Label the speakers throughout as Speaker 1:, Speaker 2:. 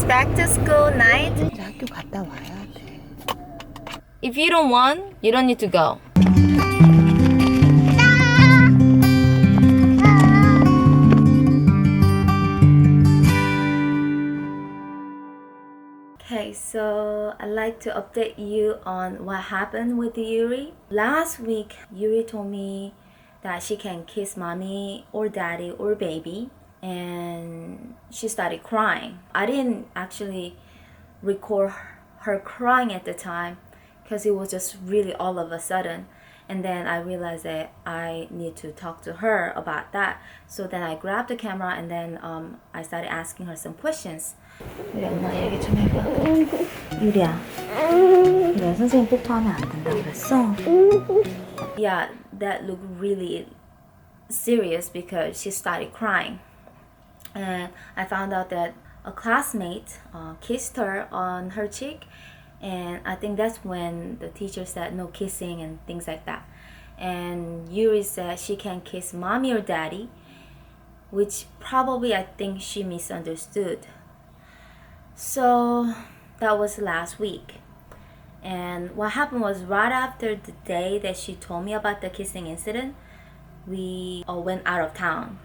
Speaker 1: It's back to school night.
Speaker 2: 이제 학교 갔다 와야 돼.
Speaker 1: If you don't want, you don't need to go. Okay, so I'd like to update you on what happened with Yuri. Last week, Yuri told me that she can kiss mommy or daddy or baby, and she started crying. I didn't actually record her crying at the time because it was just really all of a sudden. And then I realized that I need to talk to her about that. So then I grabbed the camera and then I started asking her some questions. 우리 엄마 얘기 좀 해봐. 유리야, 왜 선생님 뽀뽀하면 안 된다고 그랬어? Yeah, that looked really serious because she started crying. And I found out that a classmate kissed her on her cheek, and I think that's when the teacher said no kissing and things like that. And Yuri said she can kiss mommy or daddy, which probably I think she misunderstood. So that was last week. And what happened was right after the day that she told me about the kissing incident, we all went out of town.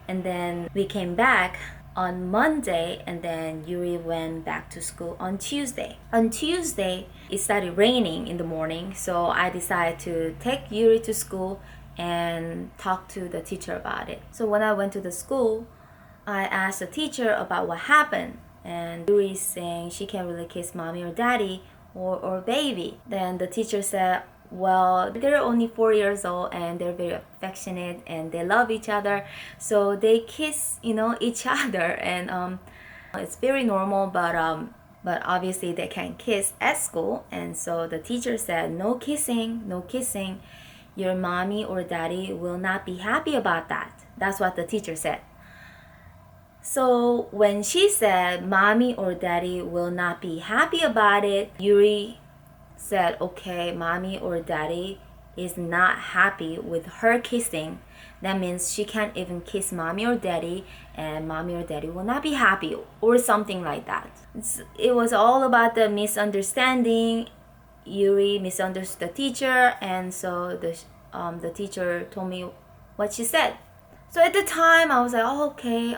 Speaker 1: And then we came back on Monday, and then Yuri went back to school on Tuesday. On Tuesday, it started raining in the morning, so I decided to take Yuri to school and talk to the teacher about it. So when I went to the school, I asked the teacher about what happened, and Yuri is saying she can't really kiss mommy or daddy or baby. Then the teacher said, well, they're only 4 years old and they're very affectionate and they love each other, so they kiss, each other, and it's very normal, but obviously they can't kiss at school. And so the teacher said, no kissing, no kissing. Your mommy or daddy will not be happy about that. That's what the teacher said. So when she said mommy or daddy will not be happy about it, Yuri said, okay, mommy or daddy is not happy with her kissing. That means she can't even kiss mommy or daddy, and mommy or daddy will not be happy, or something like that. It was all about the misunderstanding. Yuri misunderstood the teacher, and so the teacher told me what she said. So at the time, I was like, oh, okay,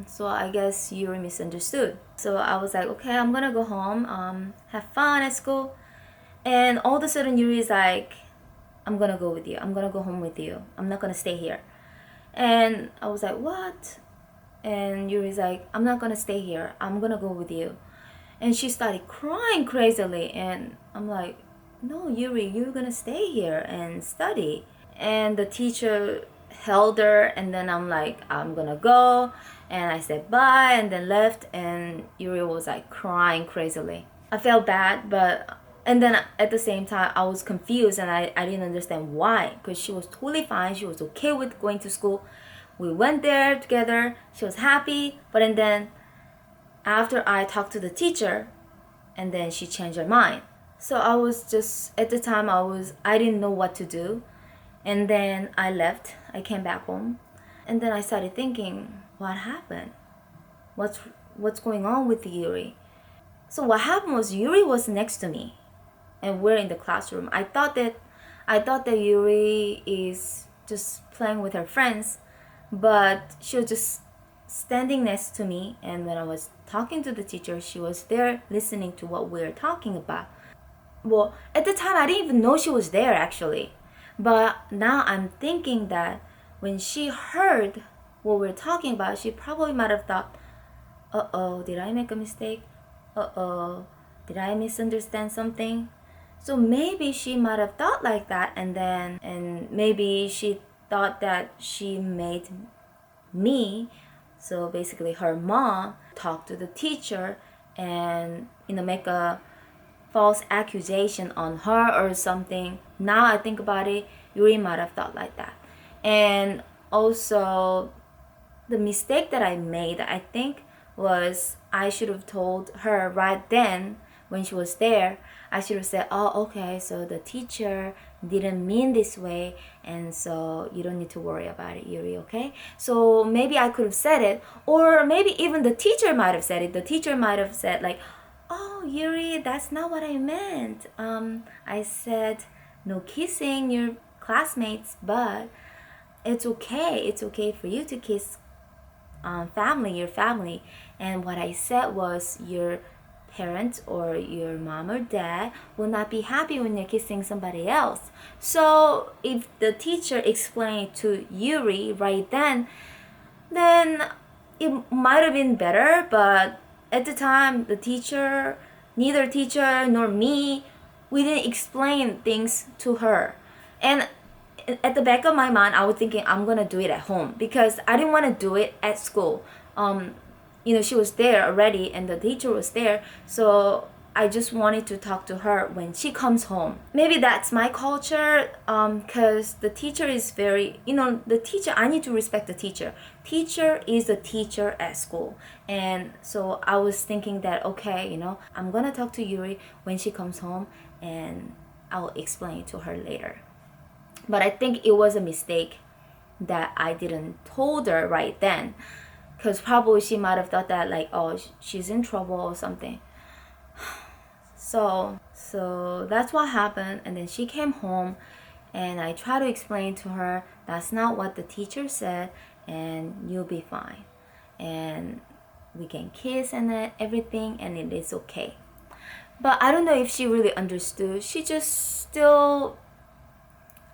Speaker 1: so I guess Yuri misunderstood. So I was like, okay, I'm gonna go home, have fun at school. And all of a sudden, Yuri is like, I'm gonna go with you. I'm gonna go home with you. I'm not gonna stay here. And I was like, what? And Yuri's like, I'm not gonna stay here. I'm gonna go with you. And she started crying crazily. And I'm like, no, Yuri, you're gonna stay here and study. And the teacher held her, and then I'm like, I'm gonna go. And I said bye and then left. And Yuri was like crying crazily. I felt bad, and then at the same time, I was confused and I didn't understand why. Because she was totally fine. She was okay with going to school. We went there together. She was happy. And then after I talked to the teacher, and then she changed her mind. So I was just, at the time, I didn't know what to do. And then I left. I came back home. And then I started thinking, what happened? What's going on with Yuri? So what happened was Yuri was next to me. And we're in the classroom. I thought that Yuri is just playing with her friends, but she was just standing next to me. And when I was talking to the teacher, she was there listening to what we were talking about. Well, at the time, I didn't even know she was there actually. But now I'm thinking that when she heard what we were talking about, she probably might have thought, uh-oh, did I make a mistake? Uh-oh, did I misunderstand something? So maybe she might have thought like that, and maybe she thought that she made me, so basically her mom, talk to the teacher and make a false accusation on her or something. Now I think about it, Yuri might have thought like that. And also the mistake that I made, I think, was I should have told her right then when she was there. I should have said, oh, okay, so the teacher didn't mean this way, and so you don't need to worry about it, Yuri, okay? So maybe I could have said it, or maybe even the teacher might have said it. The teacher might have said like, oh, Yuri, that's not what I meant. I said no kissing your classmates, but it's okay. It's okay for you to kiss your family. And what I said was your parents or your mom or dad will not be happy when you're kissing somebody else. So if the teacher explained to Yuri right then it might have been better, but at the time, neither teacher nor me, we didn't explain things to her. And at the back of my mind, I was thinking I'm gonna do it at home because I didn't want to do it at school. She was there already and the teacher was there, so I just wanted to talk to her when she comes home. Maybe that's my culture, because the teacher is very, the teacher, I need to respect the teacher. Teacher is a teacher at school. And so I was thinking that, okay, I'm gonna talk to Yuri when she comes home and I'll explain it to her later. But I think it was a mistake that I didn't told her right then, because probably she might have thought that like, oh, she's in trouble or something. So that's what happened. And then she came home and I tried to explain to her that's not what the teacher said and you'll be fine. And we can kiss and everything and it is okay. But I don't know if she really understood. She just still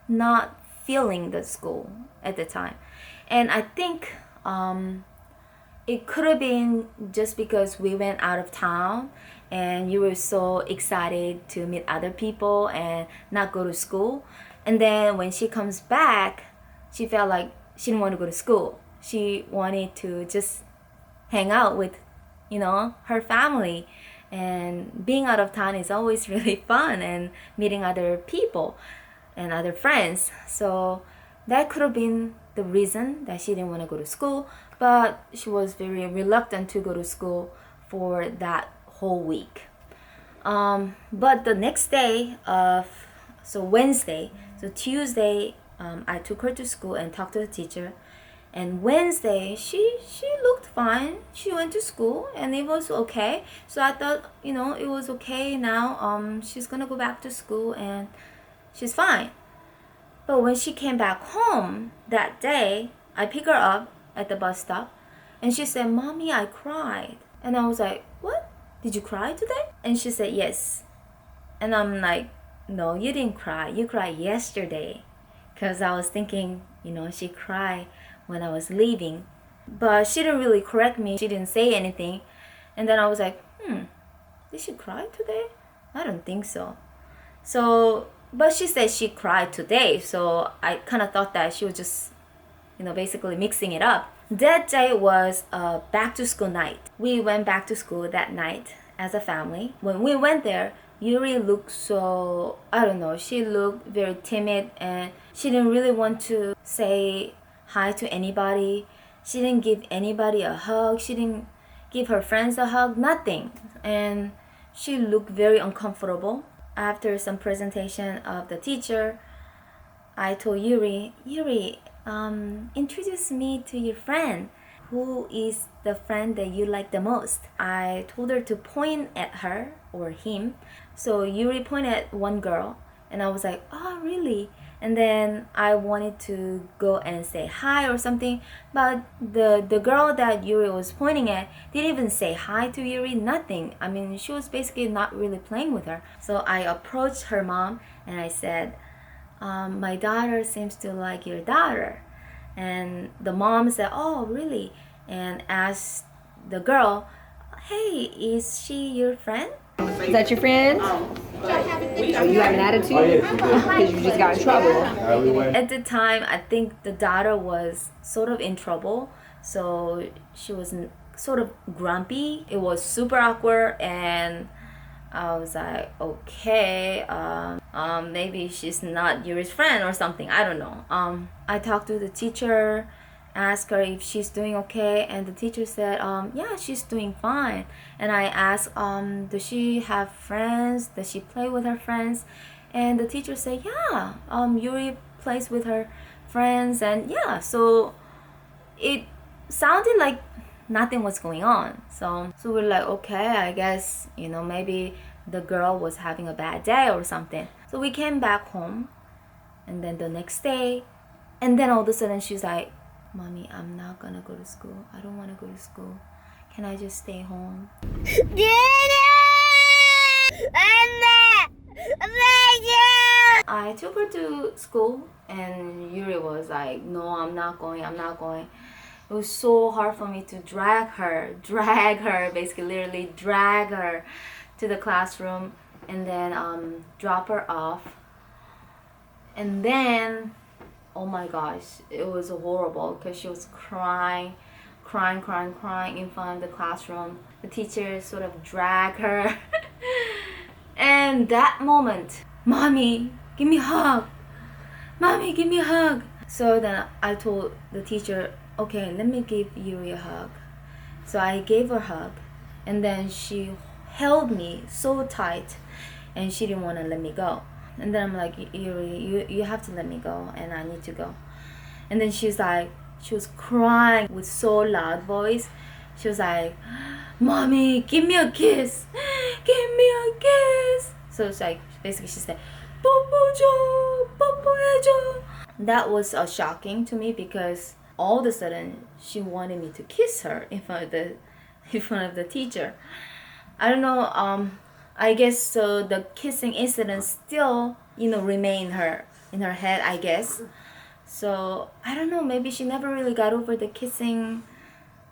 Speaker 1: not feeling the school at the time. And I think it could have been just because we went out of town and you were so excited to meet other people and not go to school. And then when she comes back, she felt like she didn't want to go to school. She wanted to just hang out with, her family. And being out of town is always really fun and meeting other people and other friends. So that could have been the reason that she didn't want to go to school, but she was very reluctant to go to school for that whole week. But the next day Wednesday, Tuesday, I took her to school and talked to the teacher. And Wednesday, she looked fine. She went to school and it was okay. So I thought, it was okay now. She's gonna go back to school and she's fine. But when she came back home that day, I picked her up at the bus stop and she said, Mommy, I cried. And I was like, what? Did you cry today? And she said, yes. And I'm like, no, you didn't cry. You cried yesterday. Because I was thinking, she cried when I was leaving. But she didn't really correct me. She didn't say anything. And then I was like, did she cry today? I don't think so. But she said she cried today. So I kind of thought that she was just, basically mixing it up. That day was a back to school night. We went back to school that night as a family. When we went there, Yuri looked so, she looked very timid and she didn't really want to say hi to anybody. She didn't give anybody a hug. She didn't give her friends a hug, nothing. And she looked very uncomfortable. After some presentation of the teacher, I told Yuri, introduce me to your friend. Who is the friend that you like the most? I told her to point at her or him. So Yuri pointed at one girl and I was like, oh, really? And then I wanted to go and say hi or something, but the girl that Yuri was pointing at didn't even say hi to Yuri, nothing. I mean, she was basically not really playing with her. So I approached her mom and I said, my daughter seems to like your daughter. And the mom said, oh, really? And asked the girl, hey, is she your friend?
Speaker 2: Is that your friend? You have an attitude? Because you just got in trouble.
Speaker 1: At the time, I think the daughter was sort of in trouble. So she was sort of grumpy. It was super awkward and I was like, okay, maybe she's not Yuri's friend or something. I don't know. I talked to the teacher, asked her if she's doing okay, and the teacher said, yeah, she's doing fine. And I asked, does she have friends? Does she play with her friends? And the teacher said, yeah, Yuri plays with her friends, and yeah, so it sounded like nothing was going on. So we're like, okay, I guess, maybe the girl was having a bad day or something. So we came back home, and then the next day, and then all of a sudden she's like, Mommy, I'm not gonna go to school. I don't want to go to school. Can I just stay home? I took her to school, and Yuri was like, no, I'm not going. It was so hard for me to drag her, basically literally drag her to the classroom, and then drop her off. And then, oh my gosh, it was horrible because she was crying in front of the classroom. The teacher sort of dragged her. And that moment, Mommy, give me a hug. Mommy, give me a hug. So then I told the teacher, okay, let me give Yuri a hug. So I gave her a hug, and then she held me so tight, and she didn't want to let me go. And then I'm like, Yuri, you have to let me go, and I need to go. And then she was crying with so loud voice. She was like, Mommy, give me a kiss. Give me a kiss. So it's like, basically she said, 뽀뽀해줘. That was shocking to me because all of a sudden she wanted me to kiss her in front of the teacher. I don't know, I guess so the kissing incident still, remain in her head, I guess. So I don't know, maybe she never really got over the kissing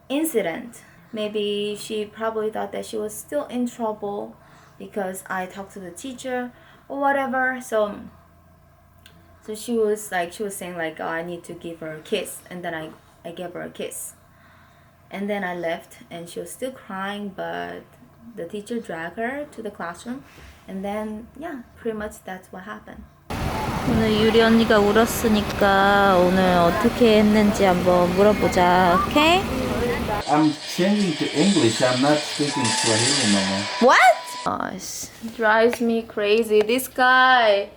Speaker 1: incident. Maybe she probably thought that she was still in trouble because I talked to the teacher or whatever. So she was saying like, oh, I need to give her a kiss, and then I gave her a kiss. And then I left, and she was still crying, but the teacher dragged her to the classroom, and then yeah, pretty much that's what happened.
Speaker 3: 오늘 유리 언니가 울었으니까 오늘 어떻게 했는지 한번 물어보자. 오케이?
Speaker 4: I'm changing to English. I'm not speaking Swahili no more.
Speaker 3: What?
Speaker 1: Gosh, drives me crazy. This guy